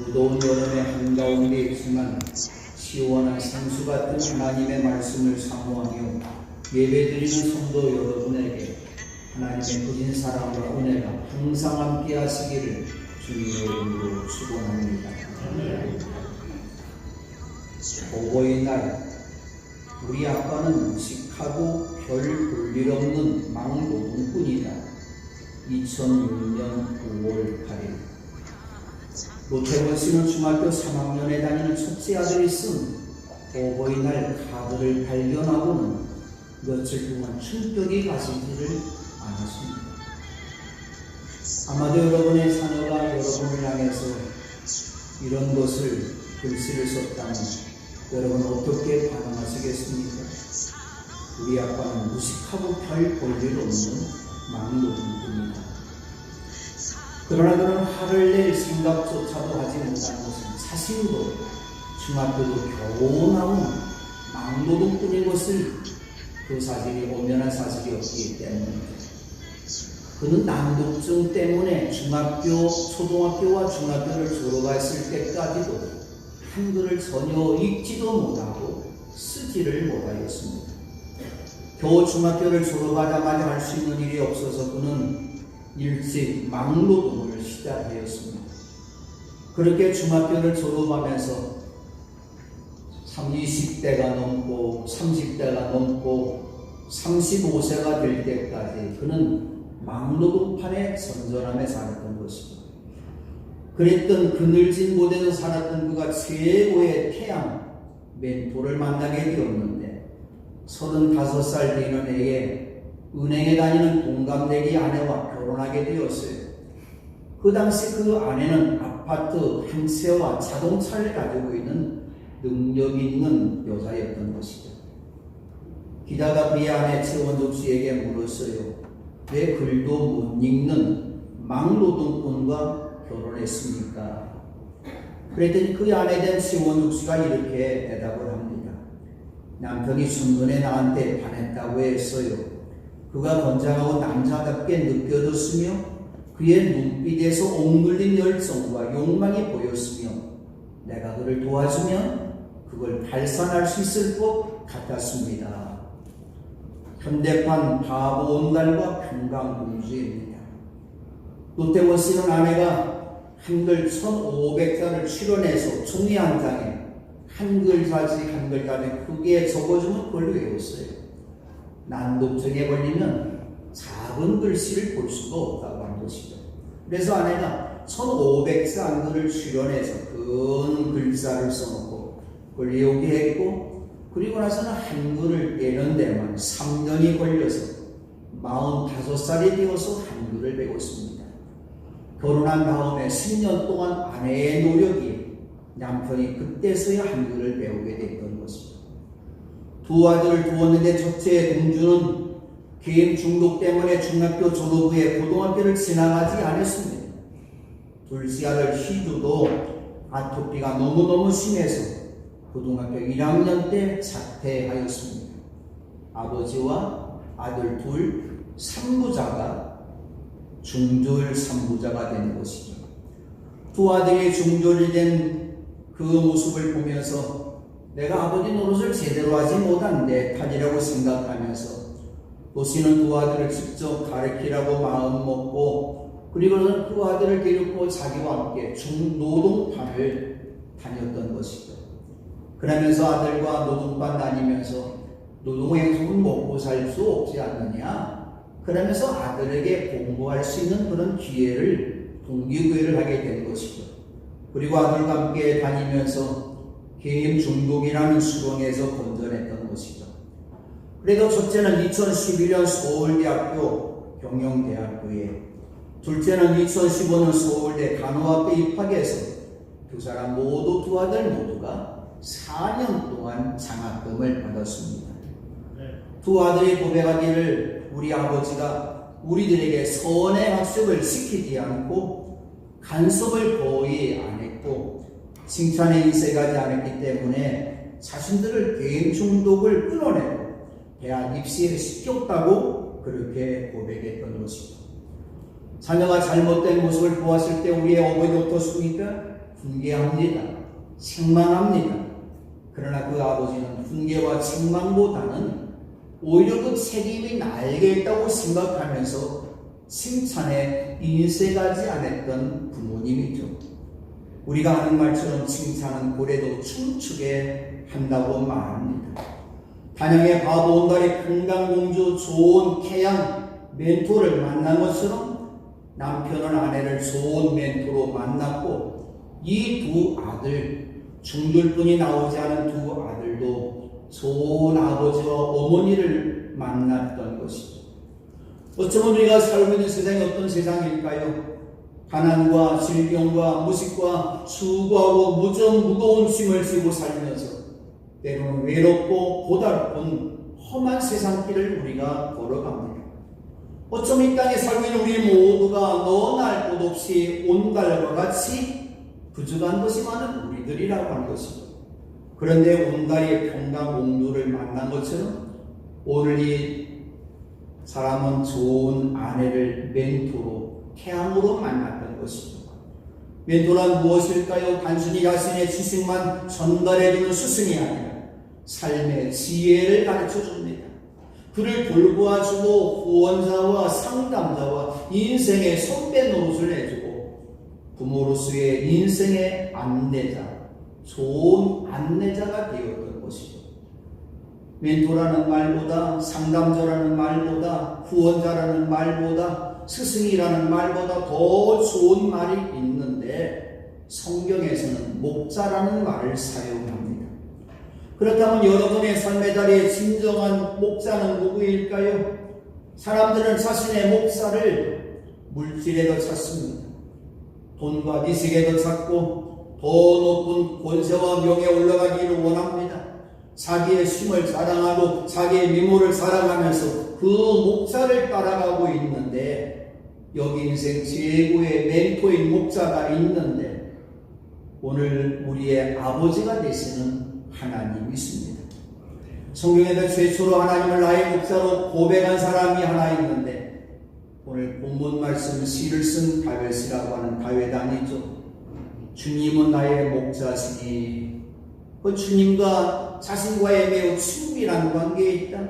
무더운 여름의 한가운데 있지만 시원한 생수 같은 하나님의 말씀을 사모하며 예배드리는 성도 여러분에게 하나님의 부진 사랑과 은혜가 항상 함께 하시기를 주님의 이름으로 축원합니다. 보고의 날 우리 아빠는 무식하고 별 볼 일 없는 망노동꾼이다. 2006년 9월 8일 노태원 씨는 중학교 3학년에 다니는 첫째 아들이 쓴 어버이날 카드를 발견하고는 며칠 동안 충격이 가시지를 않았습니다. 아마도 여러분의 자녀가 여러분을 향해서 이런 것을 글씨를 썼다면 여러분 어떻게 반응하시겠습니까? 우리 아빠는 무식하고 별 볼 일 없는 망노동꾼이다. 그러나 그는 화를 낼 생각조차도 하지 못한 것은 자신도 중학교도 겨우 나온 망노동꾼인 것을 그 사실이 엄연한 사실이었기 때문입니다. 그는 난독증 때문에 중학교, 초등학교와 중학교를 졸업했을 때까지도 한글을 전혀 읽지도 못하고 쓰지를 못하였습니다. 겨우 중학교를 졸업하자마자 할 수 있는 일이 없어서 그는 일찍 막노동을 시작하였습니다. 그렇게 중학교를 졸업하면서 20대가 넘고 30대가 넘고 35세가 될 때까지 그는 막노동판에 선전하며 살았던 것이죠. 그랬던 그늘진 곳에서 살았던 그가 최고의 태양 멘토를 만나게 되었는데 35살 되는 해에 은행에 다니는 동갑내기 아내와 결혼하게 되었어요. 그 당시 그 아내는 아파트 한 채와 자동차를 가지고 있는 능력 있는 여자였던 것이죠. 기자가 그의 아내 최원숙 씨에게 물었어요. 왜 글도 못 읽는 막노동꾼과 결혼했습니까? 그랬더니 그 아내 된 최원숙 씨가 이렇게 대답을 합니다. 남편이 중근에 나한테 반했다고 했어요. 그가 건장하고 남자답게 느껴졌으며 그의 눈빛에서 억눌린 열정과 욕망이 보였으며 내가 그를 도와주면 그걸 발산할 수 있을 것 같았습니다. 현대판 바보 온달과 평강공주입니다. 노태원 씨는 아내가 한글 1500자를 출연해서 종이 한 장에 한 글자씩 한 글자를 크게 적어주면 그걸 외웠어요. 난독증에 걸리면 작은 글씨를 볼 수가 없다고 하는 것이죠. 그래서 아내가 1500자 한글을 출연해서 큰 글자를 써놓고 그걸 외우게 했고 그리고 나서는 한글을 깨는 데만 3년이 걸려서 45살이 되어서 한글을 배웠습니다. 결혼한 다음에 10년 동안 아내의 노력이 남편이 그때서야 한글을 배우게 됐던 것입니다. 두 아들을 두었는데 첫째 동주는 게임 중독 때문에 중학교 졸업 후에 고등학교를 지나가지 않았습니다. 둘째 아들 희주도 아토피가 너무너무 심해서 고등학교 1학년 때 자퇴하였습니다. 아버지와 아들 둘 3부자가 중졸 3부자가 된 것이죠. 두 아들이 중졸이 된 그 모습을 보면서 내가 아버지 노릇을 제대로 하지 못한 내 탓이라고 생각하면서 노씨는 두 아들을 직접 가르치라고 마음 먹고 그리고는 그 아들을 데리고 자기와 함께 중노동반을 다녔던 것이죠. 그러면서 아들과 노동반 다니면서 노동행석은 먹고 살 수 없지 않느냐 그러면서 아들에게 공부할 수 있는 그런 기회를 동기부여를 하게 된 것이죠. 그리고 아들과 함께 다니면서 게임 중독이라는 수렁에서 건져냈던 것이죠. 그래도 첫째는 2011년 서울대학교 경영대학교에 둘째는 2015년 서울대 간호학교 입학해서 두 사람 모두 두 아들 모두가 4년 동안 장학금을 받았습니다. 두 아들이 고백하기를 우리 아버지가 우리들에게 선의 학습을 시키지 않고 간섭을 거의 안 했고 칭찬에 인색하지 않았기 때문에 자신들을 게임 중독을 끊어내고 대학 입시에 시켰다고 그렇게 고백했던 것이죠. 자녀가 잘못된 모습을 보았을 때 우리의 어머니 어떻습니까? 훈계합니다. 책망합니다. 그러나 그 아버지는 훈계와 책망보다는 오히려 그 책임이 나에게 있다고 생각하면서 칭찬에 인색하지 않았던 부모님이죠. 우리가 하는 말처럼 칭찬은 고래도 춤추게 한다고 말합니다. 단양의 바보 온달의 평강공주 좋은 태양 멘토를 만난 것처럼 남편은 아내를 좋은 멘토로 만났고 이 두 아들, 중들뿐이 나오지 않은 두 아들도 좋은 아버지와 어머니를 만났던 것이죠. 어쩌면 우리가 살고 있는 세상이 어떤 세상일까요? 가난과 질병과 무식과 수고하고 무거운 짐을 지고 살면서 때로는 외롭고 고달픈 험한 세상길을 우리가 걸어갑니다. 어쩌면 이 땅에 살고 있는 우리 모두가 너나 할 것 없이 온달과 같이 부족한 것이 많은 우리들이라고 하는 것이죠. 그런데 온달의 평강공주를 만난 것처럼 오늘 이 사람은 좋은 아내를 멘토로 태양으로 만났던 것이죠. 멘토란 무엇일까요? 단순히 자신의 지식만 전달해주는 스승이 아니라 삶의 지혜를 가르쳐줍니다. 그를 돌보아주고 후원자와 상담자와 인생의 선배 노릇을 해주고 부모로서의 인생의 안내자, 좋은 안내자가 되었던 것이죠. 멘토라는 말보다 상담자라는 말보다 후원자라는 말보다 스승이라는 말보다 더 좋은 말이 있는데 성경에서는 목자라는 말을 사용합니다. 그렇다면 여러분의 삶의 자리에 진정한 목자는 누구일까요? 사람들은 자신의 목자를 물질에도 찾습니다. 돈과 지식에도 찾고 더 높은 권세와 명예에 올라가기를 원합니다. 자기의 힘을 자랑하고 자기의 미모를 자랑하면서 그 목자를 따라가고 있는데 여기 인생 최고의 멘토인 목자가 있는데 오늘 우리의 아버지가 되시는 하나님이 있습니다. 성경에는 최초로 하나님을 나의 목자로 고백한 사람이 하나 있는데 오늘 본문 말씀 시를 쓴 다윗이라고 하는 다윗왕이죠. 주님은 나의 목자시니 그 주님과 자신과의 매우 친밀한 관계에 있다.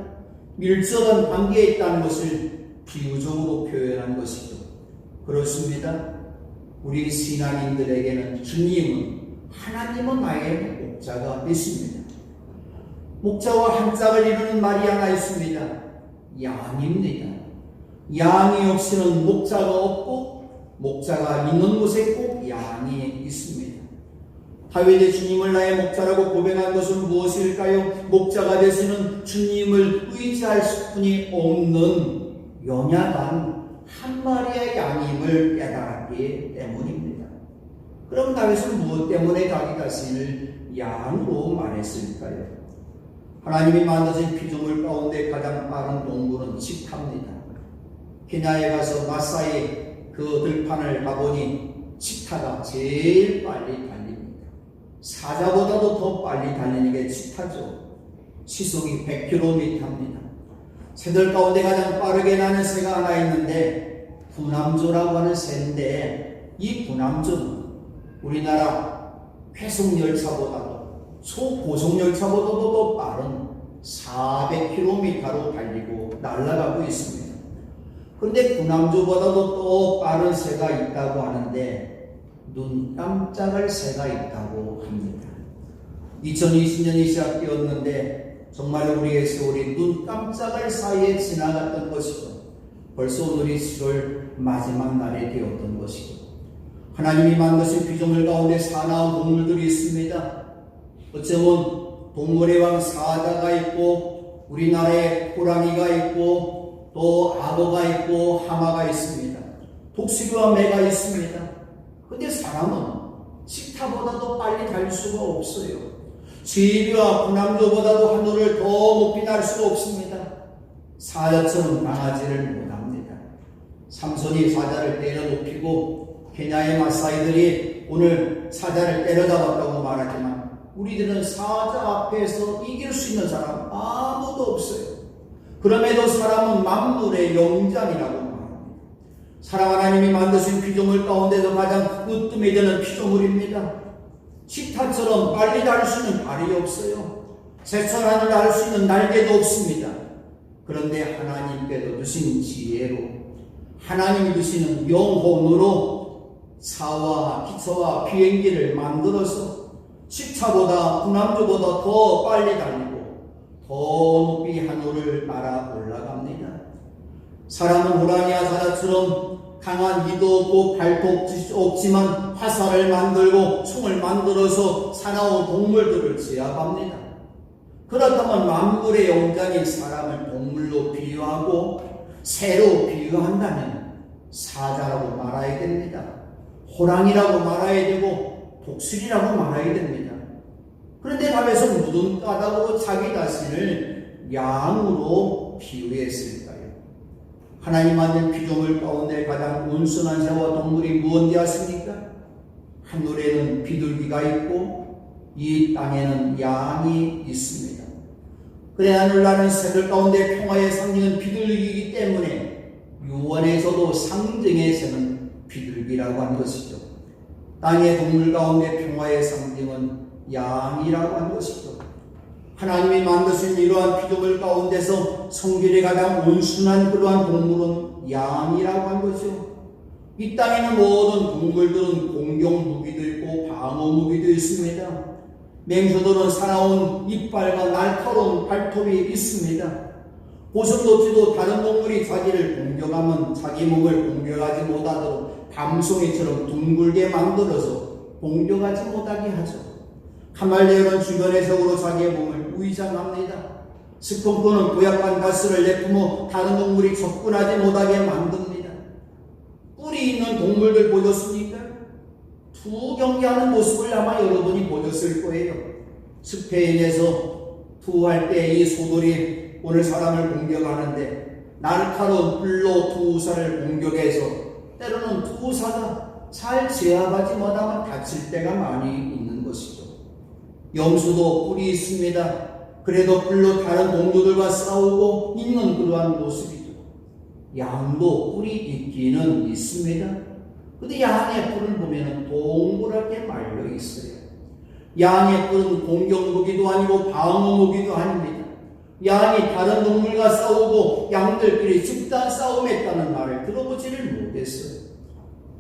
밀접한 관계에 있다는 것을 비유적으로 표현한 것이죠. 그렇습니다. 우리 신앙인들에게는 주님은 하나님은 나의 목자가 되십니다. 목자와 한 짝을 이루는 말이 하나 있습니다. 양입니다. 양이 없이는 목자가 없고 목자가 있는 곳에 꼭 양이 있습니다. 다윗이 주님을 나의 목자라고 고백한 것은 무엇일까요? 목자가 되시는 주님을 의지할 수뿐이 없는 연약한 한 마리의 양임을 깨달았기 때문입니다. 그럼 다윗은 무엇 때문에 자기 자신을 양으로 말했을까요? 하나님이 만드신 피조물 가운데 가장 빠른 동물은 치타입니다. 케냐에 가서 마사이 그 들판을 가보니 치타가 제일 빨리 달립니다. 사자보다도 더 빨리 달리는 게 치타죠. 시속이 100km입니다. 새들 가운데 가장 빠르게 나는 새가 하나 있는데 부남조라고 하는 새인데 이 부남조는 우리나라 회속열차보다도 소고속열차보다도 더 빠른 400km로 달리고 날아가고 있습니다. 그런데 부남조보다도 또 빠른 새가 있다고 하는데 눈 깜짝할 새가 있다고 합니다. 2020년이 시작되었는데 정말 우리의 세월이 눈 깜짝할 사이에 지나갔던 것이고 벌써 오늘이 7월 마지막 날이 되었던 것이고 하나님이 만드신 피조물 가운데 사나운 동물들이 있습니다. 어쩌면 동물의 왕 사자가 있고 우리나라에 호랑이가 있고 또 악어가 있고 하마가 있습니다. 독수리와 매가 있습니다. 근데 사람은 치타보다도 빨리 달 수가 없어요. 쥐와 부남조보다도 하늘을 더 높이 날 수가 없습니다. 사자처럼 강하지를 못합니다. 삼손이 사자를 때려 높이고 케냐의 마사이들이 오늘 사자를 때려잡았다고 말하지만 우리들은 사자 앞에서 이길 수 있는 사람 아무도 없어요. 그럼에도 사람은 만물의 영장이라고 말합니다. 사랑 하나님이 만드신 피조물 가운데서 가장 으뜸이 되는 피조물입니다. 식탁처럼 빨리 달 수 있는 발이 없어요. 새철 하늘 날 수 있는 날개도 없습니다. 그런데 하나님께서 주신 지혜로, 하나님이 주시는 영혼으로 사와 기차와 비행기를 만들어서 식차보다 군함조보다 더 빨리 달리고 더 높이 하늘을 날아 올라갑니다. 사람은 호랑이와 사자처럼 강한 이도 없고 발도 없지만 화살을 만들고 총을 만들어서 살아온 동물들을 제압합니다. 그렇다면 만물의 영장인 사람을 동물로 비유하고 새로 비유한다면 사자라고 말해야 됩니다. 호랑이라고 말해야 되고 독수리라고 말해야 됩니다. 그런데 답에서 무슨 까닭으로 자기 자신을 양으로 비유했을까요? 하나님 만든 피조물 가운데 가장 온순한 새와 동물이 무엇이었습니까? 하늘에는 비둘기가 있고 이 땅에는 양이 있습니다. 그래 하늘나는 새들 가운데 평화의 상징은 비둘기이기 때문에 유언에서도 상징의 새는 비둘기라고 한 것이죠. 땅의 동물 가운데 평화의 상징은 양이라고 한 것이죠. 하나님이 만드신 이러한 피조물 가운데서 성질이 가장 온순한 그러한 동물은 양이라고 한 거죠. 이 땅에 있는 모든 동물들은 공격 무기도 있고 방어 무기도 있습니다. 맹수들은 살아온 이빨과 날카로운 발톱이 있습니다. 고슴도치도 다른 동물이 자기를 공격하면 자기 몸을 공격하지 못하도록 밤송이처럼 둥글게 만들어서 공격하지 못하게 하죠. 카말레온은 주변의 적으로 자기의 몸을 위장합니다. 스컹크는 고약한 가스를 내뿜어 다른 동물이 접근하지 못하게 만듭니다. 뿔이 있는 동물들 보셨습니까? 투 경기하는 모습을 아마 여러분이 보셨을 거예요. 스페인에서 투할 때 이 소들이 오늘 사람을 공격하는데 날카로운 뿔로 투사를 공격해서 때로는 투사가 잘 제압하지 못하면 다칠 때가 많이 있는 것이죠. 염소도 뿔이 있습니다. 그래도 뿔로 다른 동료들과 싸우고 있는 그러한 모습이죠. 양도 뿔이 있기는 있습니다. 근데 양의 뿔을 보면 동그랗게 말려 있어요. 양의 뿔은 공격 무기도 아니고 방어 무기도 아닙니다. 양이 다른 동물과 싸우고 양들끼리 집단 싸움했다는 말을 들어보지를 못했어요.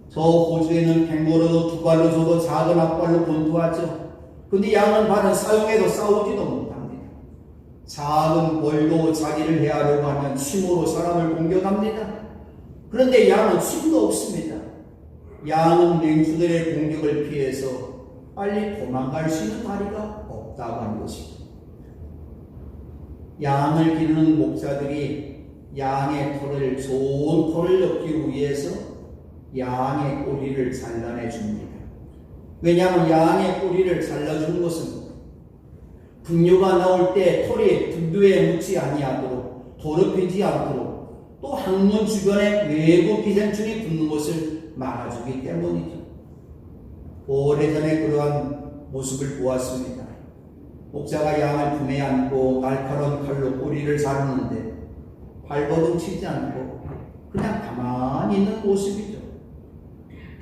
저 호주에는 캥거루도 두 발로 서도 작은 앞발로 권투하죠. 근데 양은 발은 사용해도 싸우지도 못합니다. 작은 벌도 자기를 해하려고 하면 침으로 사람을 공격합니다. 그런데 양은 침도 없습니다. 양은 맹수들의 공격을 피해서 빨리 도망갈 수 있는 다리가 없다고 하는 것이죠. 양을 기르는 목자들이 양의 털을, 좋은 털을 넣기 위해서 양의 꼬리를 잘라내 줍니다. 왜냐하면 양의 꼬리를 잘라주는 것은 분뇨가 나올 때 털이 분뇨에 묻지 아니하도록, 더럽히지 않도록, 또 항문 주변에 외부 기생충이 붙는 것을 막아주기 때문이죠. 오래전에 그러한 모습을 보았습니다. 목자가 양을 품에 안고 날카로운 칼로 꼬리를 자르는데 발버둥 치지 않고 그냥 가만히 있는 모습이죠.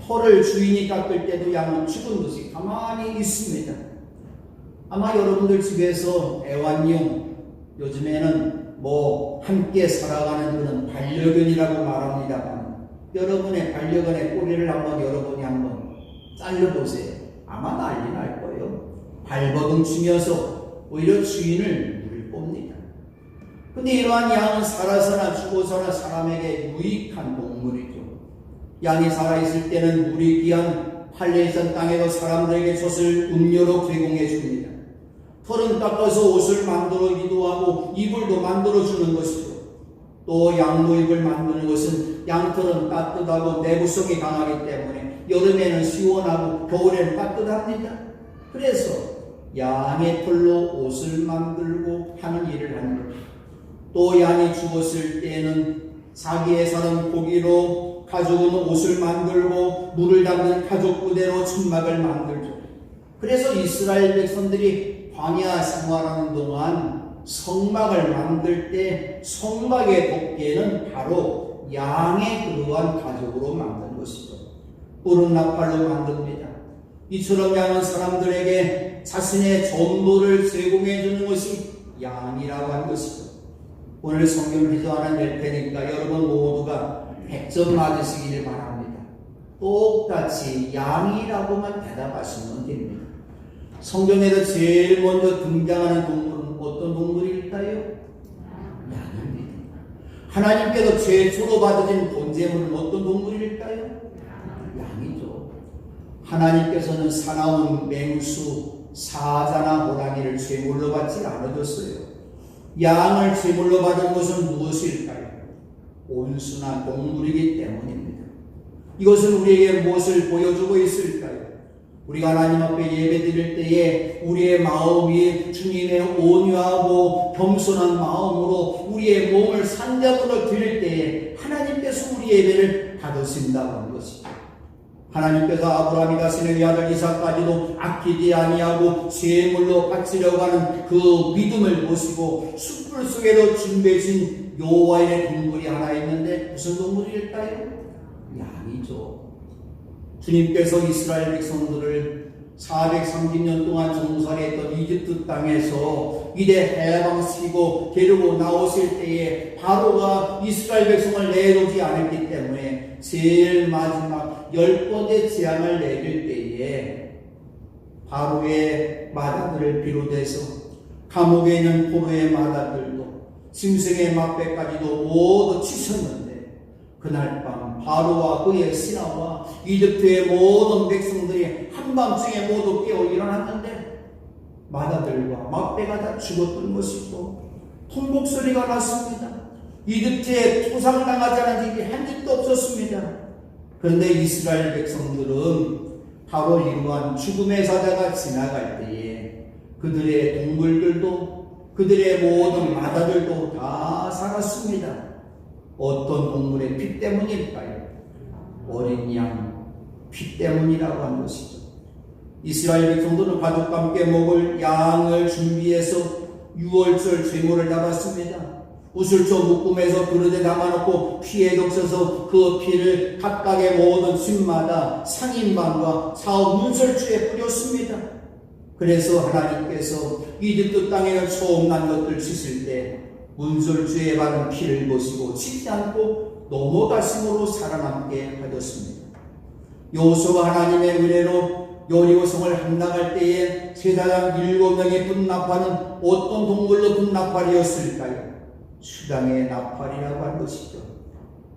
털을 주인이 깎을 때도 양은 죽은 듯이 가만히 있습니다. 아마 여러분들 집에서 애완용, 요즘에는 함께 살아가는 그런 반려견이라고 말합니다만, 여러분의 반려견의 꼬리를 여러분이 한번 잘라보세요. 아마 난리 날 거예요. 발버둥 치면서 오히려 주인을 물봅니다. 근데 이러한 양은 살아서나 죽어서나 사람에게 유익한 동물이죠. 양이 살아있을 때는 물이 귀한 팔레스타인 땅에도 사람들에게 젖을 음료로 제공해 줍니다. 털은 깎아서 옷을 만들기도 하고 이불도 만들어주는 것이죠. 또 양모입을 만드는 것은 양털은 따뜻하고 내구성이 강하기 때문에 여름에는 시원하고 겨울에는 따뜻합니다. 그래서 양의 털로 옷을 만들고 하는 일을 하는 것. 또 양이 죽었을 때는 자기의 사는 고기로 가족은 옷을 만들고 물을 담는 가족 부대로 천막을 만들죠. 그래서 이스라엘 백성들이 광야 생활하는 동안 성막을 만들 때 성막의 덮개는 바로 양의 그러한 가죽으로 만든 것이죠. 푸른 나팔로 만듭니다. 이처럼 양은 사람들에게 자신의 전부를 제공해 주는 것이 양이라고 한 것이죠. 오늘 성경을 기도하는 될 테니까 여러분 모두가 100점 맞으시기를 바랍니다. 똑같이 양이라고만 대답하시면 됩니다. 성경에서 제일 먼저 등장하는 동물은 어떤 동물일까요? 양입니다. 하나님께서 최초로 받으신 본제물은 어떤 동물일까요? 양이죠. 하나님께서는 사나운 맹수, 사자나 호랑이를 제물로 받지 않으셨어요. 양을 제물로 받은 것은 무엇일까요? 온순한 동물이기 때문입니다. 이것은 우리에게 무엇을 보여주고 있을까요? 우리가 하나님 앞에 예배드릴 때에 우리의 마음이 주님의 온유하고 겸손한 마음으로 우리의 몸을 산자으로 드릴 때에 하나님께서 우리 예배를 받으신다고 하는 것이죠. 하나님께서 아브라함이 자신의 외아들 이삭까지도 아끼지 아니하고 제물로 바치려고 하는 그 믿음을 보시고 숯불 속에도 준비해진 여호와의 동물이 하나 있는데 무슨 동물일까요? 양이죠. 주님께서 이스라엘 백성들을 430년 동안 종살이했던 이집트 땅에서 이제 해방시키고 데리고 나오실 때에 바로가 이스라엘 백성을 내놓지 않았기 때문에 제일 마지막 10번째 재앙을 내릴 때에 바로의 마다들을 비롯해서 감옥에 있는 포로의 마다들도 짐승의 막배까지도 모두 치셨는데 그날 밤 바로와 그의 신하와 이집트의 모든 백성들이 한밤중에 모두 깨어 일어났는데 마다들과 막배가 다 죽었던 것이고 통곡소리가 났습니다. 이집트에 토상당하지 않은 집이 한 집도 없었습니다. 그런데 이스라엘 백성들은 바로 이러한 죽음의 사자가 지나갈 때에 그들의 동물들도 그들의 모든 마다들도 다 살았습니다. 어떤 동물의 피 때문일까요? 어린 양 피 때문이라고 한 것이죠. 이스라엘 백성들은 가족과 함께 먹을 양을 준비해서 유월절 제물을 잡았습니다. 우슬초 묶음에서 그릇에 담아놓고 피에 적셔서 그 피를 각각의 모든 집마다 상인방과 사업 문설주에 뿌렸습니다. 그래서 하나님께서 이집트 땅에는 처음 난 것들 치실 때 문설주에 바른 피를 보시고 치지 않고 넘어가심으로 살아남게 하셨습니다. 여호수아가 하나님의 은혜로 여리고성을 함락할 때에 제사장 7명의 분나팔은 어떤 동물로 분나팔이었을까요? 수당의 나팔이라고 한 것이죠.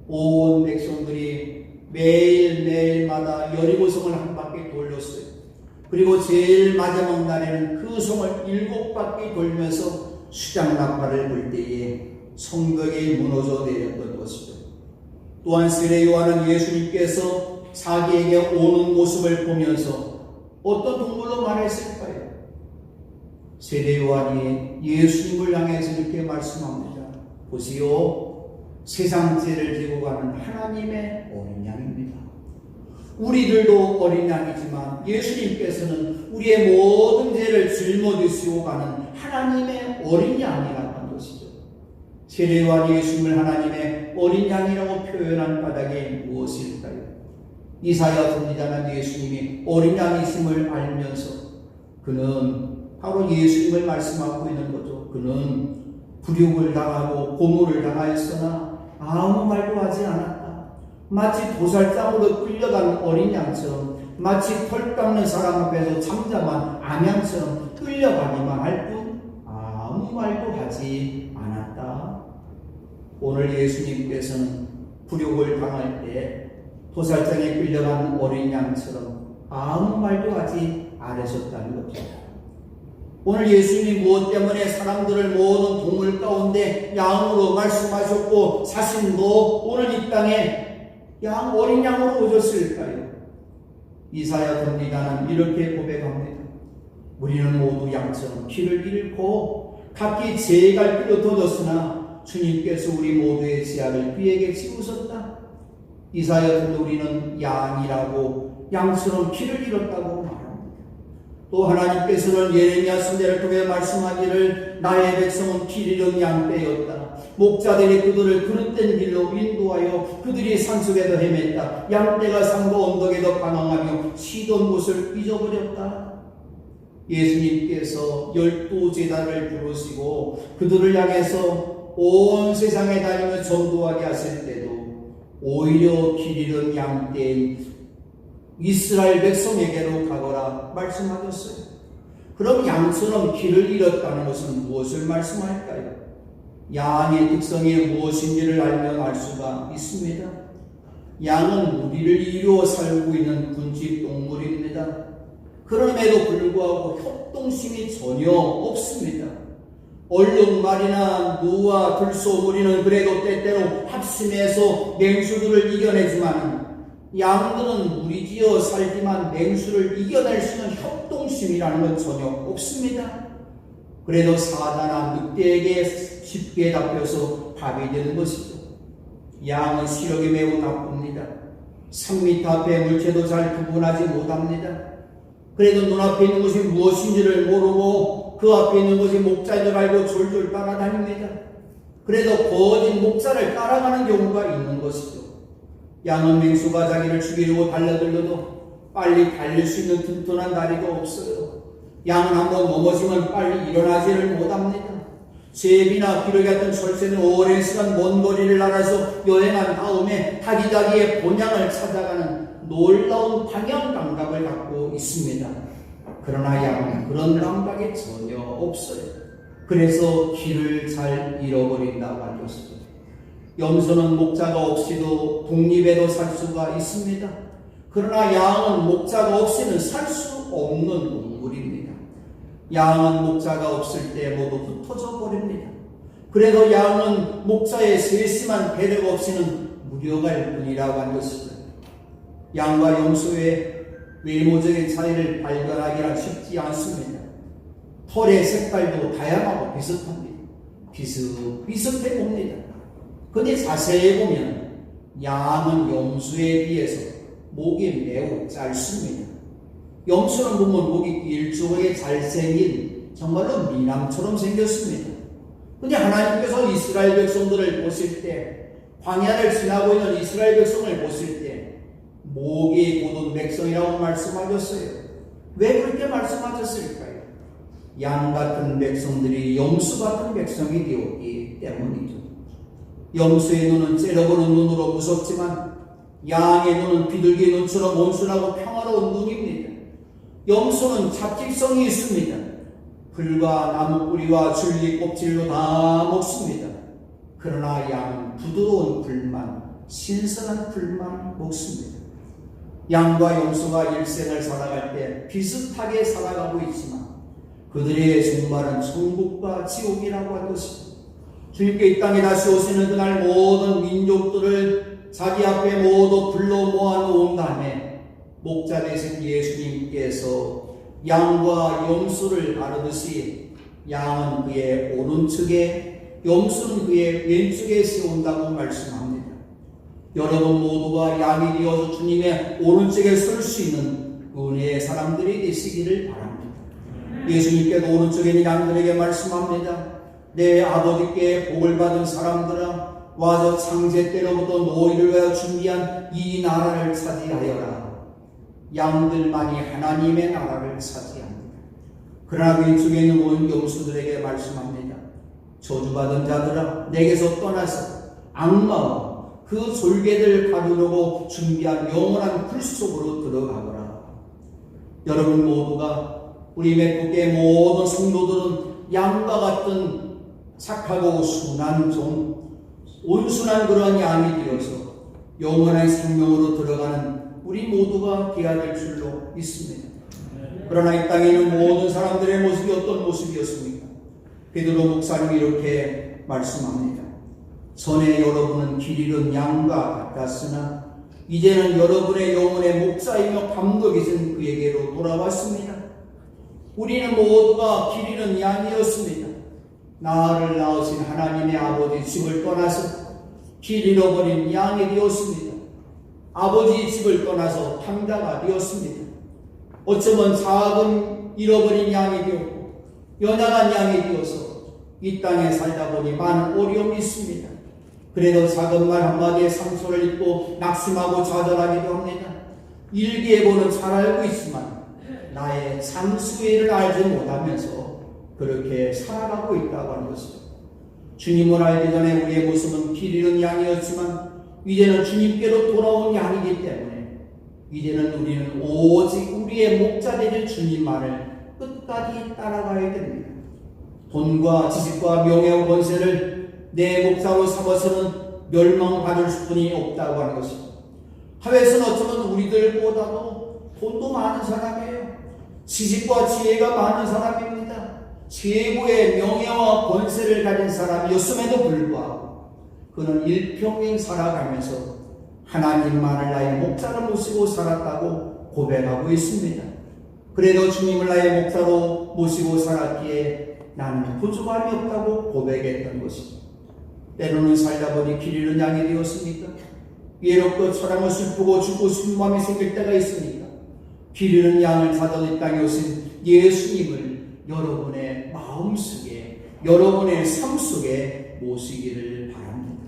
온 백성들이 매일매일마다 여리고성을 한 바퀴 돌렸어요. 그리고 제일 마지막 날에는 그 성을 7바퀴 돌면서 수당 나팔을 불 때에 성벽이 무너져 내렸던 것이죠. 또한 세례 요한은 예수님께서 자기에게 오는 모습을 보면서 어떤 동물로 말했을까요? 세례 요한이 예수님을 향해서 이렇게 말씀합니다. 보시오, 세상 죄를 지고 가는 하나님의 어린 양입니다. 우리들도 어린 양이지만 예수님께서는 우리의 모든 죄를 짊어지시고 가는 하나님의 어린 양이라고 한 것이죠. 세례 요한이 예수님을 하나님의 어린 양이라고 표현한 바닥에 무엇일까요? 이사야 선지자는 예수님이 어린 양이심을 알면서 그는 바로 예수님을 말씀하고 있는 거죠. 그는 불육을 당하고 고문을 당하였으나 아무 말도 하지 않았다. 마치 도살장으로 끌려간 어린 양처럼, 마치 털 깎는 사람 앞에서 잠잠한 암양처럼 끌려가기만 할 뿐 아무 말도 하지 않았다. 오늘 예수님께서는 불육을 당할 때 도살장에 끌려간 어린 양처럼 아무 말도 하지 않으셨다는 것입니다. 오늘 예수님이 무엇 때문에 사람들을 모든 동물 가운데 양으로 말씀하셨고 자신도 오늘 이 땅에 어린 양으로 오셨을까요? 이사야 선지자는 이렇게 고백합니다. 우리는 모두 양처럼 피를 잃고 각기 제 갈 길로 터졌으나 주님께서 우리 모두의 죄악을 그에게 지우셨다. 이사야도 우리는 양이라고 양처럼 피를 잃었다고 말합니다. 또 하나님께서는 예레미야 선지자를 통해 말씀하기를 나의 백성은 길 잃은 양떼였다. 목자들이 그들을 그릇된 길로 인도하여 그들이 산속에도 헤맸다. 양떼가 산과 언덕에도 방황하며 쉬던 곳을 잊어버렸다. 예수님께서 12제자를 부르시고 그들을 향해서 온 세상에 다니며 전도하게 하실 때도 오히려 길 잃은 양떼인 이스라엘 백성에게로 가거라 말씀하셨어요. 그럼 양처럼 길을 잃었다는 것은 무엇을 말씀할까요? 양의 특성이 무엇인지를 알면 알 수가 있습니다. 양은 우리를 이루어 살고 있는 군집 동물입니다. 그럼에도 불구하고 협동심이 전혀 없습니다. 얼룩말이나 누와 들소무리는 그래도 때때로 합심해서 맹수들을 이겨내지만 양들은 무리지어 살지만 맹수를 이겨낼 수 있는 협동심이라는 건 전혀 없습니다. 그래도 사자나 늑대에게 쉽게 잡혀서 밥이 되는 것이죠. 양은 시력이 매우 나쁩니다. 3m 앞에 물체도 잘 구분하지 못합니다. 그래도 눈앞에 있는 것이 무엇인지를 모르고 그 앞에 있는 것이 목자인 줄 알고 졸졸 따라다닙니다. 그래도 거짓 목자를 따라가는 경우가 있는 것이죠. 양은 맹수가 자기를 죽이려고 달려들려도 빨리 달릴 수 있는 튼튼한 다리가 없어요. 양은 한번 넘어지면 빨리 일어나지를 못합니다. 제비나 기러기 같은 철새는 오랜 시간 먼 거리를 날아서 여행한 다음에 자기의 본향을 찾아가는 놀라운 방향 감각을 갖고 있습니다. 그러나 양은 그런 감각이 전혀 없어요. 그래서 길을 잘 잃어버린다고 한 것이죠. 염소는 목자가 없이도 독립해도 살 수가 있습니다. 그러나 양은 목자가 없이는 살 수 없는 동물입니다. 양은 목자가 없을 때 모두 흩어져 버립니다. 그래도 양은 목자의 세심한 배려가 없이는 무력할 뿐이라고 한 것이죠. 양과 염소의 외모적인 차이를 발견하기란 쉽지 않습니다. 털의 색깔도 다양하고 비슷합니다. 비슷해 봅니다. 근데 자세히 보면 양은 염소에 비해서 목이 매우 짧습니다. 염소는 보면 목이 일종의 잘생긴 정말로 미남처럼 생겼습니다. 근데 하나님께서 이스라엘 백성들을 보실 때, 광야를 지나고 있는 이스라엘 백성을 보실 때 목이 곧은 백성이라고 말씀하셨어요. 왜 그렇게 말씀하셨을까요? 양 같은 백성들이 염소 같은 백성이 되었기 때문이죠. 염소의 눈은 째려보는 눈으로 무섭지만 양의 눈은 비둘기 눈처럼 온순하고 평화로운 눈입니다. 염소는 잡집성이 있습니다. 풀과 나무 뿌리와 줄기 껍질로 다 먹습니다. 그러나 양은 부드러운 풀만, 신선한 풀만 먹습니다. 양과 염소가 일생을 살아갈 때 비슷하게 살아가고 있지만 그들의 종말은 천국과 지옥이라고 할 것입니다. 주님께 이 땅에 다시 오시는 그날 모든 민족들을 자기 앞에 모두 불러 모아놓은 다음에 목자 되신 예수님께서 양과 염소를 가르듯이 양은 그의 오른쪽에 염소는 그의 왼쪽에 세운다고 말씀합니다. 여러분 모두가 양이 되어서 주님의 오른쪽에 설 수 있는 은혜의 사람들이 되시기를 바랍니다. 예수님께도 오른쪽에 있는 양들에게 말씀합니다. 내 아버지께 복을 받은 사람들아, 와서 창세 때로부터 너희를 위하여 준비한 이 나라를 차지하여라. 양들만이 하나님의 나라를 차지합니다. 그러나 왼쪽에 있는 온 염소들에게 말씀합니다. 저주받은 자들아, 내게서 떠나서 악마와 그 졸개들 가두려고 준비한 영원한 불 속으로 들어가거라. 여러분 모두가, 우리 맥국의 모든 성도들은 양과 같은 착하고 순한 온순한 그런 양이 되어서 영원한 생명으로 들어가는 우리 모두가 되어야 될 줄로 믿습니다. 그러나 이 땅에 있는 모든 사람들의 모습이 어떤 모습이었습니까? 베드로 목사님이 이렇게 말씀합니다. 전에 여러분은 길 잃은 양과 같았으나 이제는 여러분의 영혼의 목자이며 감독이신 그에게로 돌아왔습니다. 우리는 모두가 길 잃은 양이었습니다. 나를 낳으신 하나님의 아버지 집을 떠나서 길 잃어버린 양이 되었습니다. 아버지 집을 떠나서 탕자가 되었습니다. 어쩌면 작은 잃어버린 양이 되었고 연약한 양이 되어서 이 땅에 살다 보니 많은 어려움이 있습니다. 그래도 작은 말 한마디에 상처를 입고 낙심하고 좌절하기도 합니다. 일기예보는 잘 알고 있지만 나의 상수의를 알지 못하면서 그렇게 살아가고 있다고 하는 것이죠. 주님을 알기 전에 우리의 모습은 길 잃은 양이었지만 이제는 주님께로 돌아온 양이기 때문에 이제는 우리는 오직 우리의 목자 되실 주님만을 끝까지 따라가야 됩니다. 돈과 지식과 명예와 권세를 내 목자로 삼아서는 멸망받을 수뿐이 없다고 하는 것입니다. 하회에서는 어쩌면 우리들보다도 돈도 많은 사람이에요. 지식과 지혜가 많은 사람입니다. 최고의 명예와 권세를 가진 사람이었음에도 불구하고 그는 일평생 살아가면서 하나님만을 나의 목자로 모시고 살았다고 고백하고 있습니다. 그래도 주님을 나의 목자로 모시고 살았기에 나는 부족함이 없다고 고백했던 것입니다. 때로는 살다 보니 길 잃은 양이 되었습니까? 외롭고 초라하고 슬프고 죽고 싶은 마음이 생길 때가 있습니까? 길 잃은 양을 찾아 이 땅에 오신 예수님을 여러분의 마음속에 여러분의 삶 속에 모시기를 바랍니다.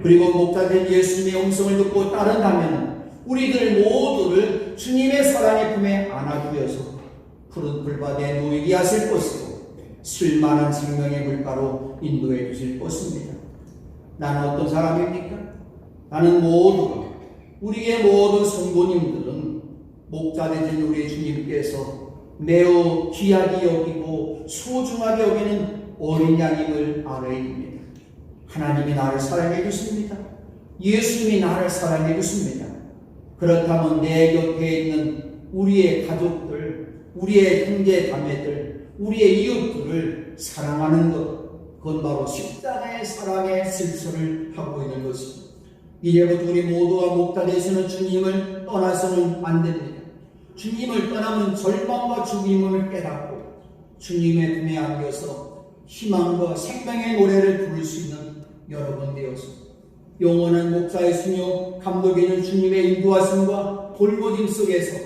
그리고 목자된 예수님의 음성을 듣고 따른다면 우리들 모두를 주님의 사랑의 품에 안아주어서 푸른 풀밭에 누이게 하실 것이고 쓸만한 생명의 물가로 인도해 주실 것입니다. 나는 어떤 사람입니까? 나는 모두가 우리의 모든 성도님들은 목자 되신 우리 주님께서 매우 귀하게 여기고 소중하게 여기는 어린 양임을 알아야 됩니다. 하나님이 나를 사랑해 주십니다. 예수님이 나를 사랑해 주십니다. 그렇다면 내 곁에 있는 우리의 가족들, 우리의 형제 자매들, 우리의 이웃들을 사랑하는 것, 그건 바로 십자가의 사랑의 실천을 하고 있는 것입니다. 이제부터 우리 모두가 목자 되시는 주님을 떠나서는 안 됩니다. 주님을 떠나면 절망과 죽임을 깨닫고 주님의 품에 안겨서 희망과 생명의 노래를 부를 수 있는 여러분 되어서 영원한 목자의 수녀 감독이 있는 주님의 인도하심과 돌보짐 속에서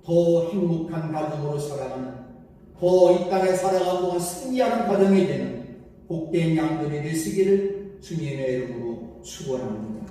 더 행복한 가정으로 살아가는, 더 이 땅에 살아가는 동안 승리하는 가정이 되는 복된 양들이 되시기를 주님의 이름으로 축원합니다.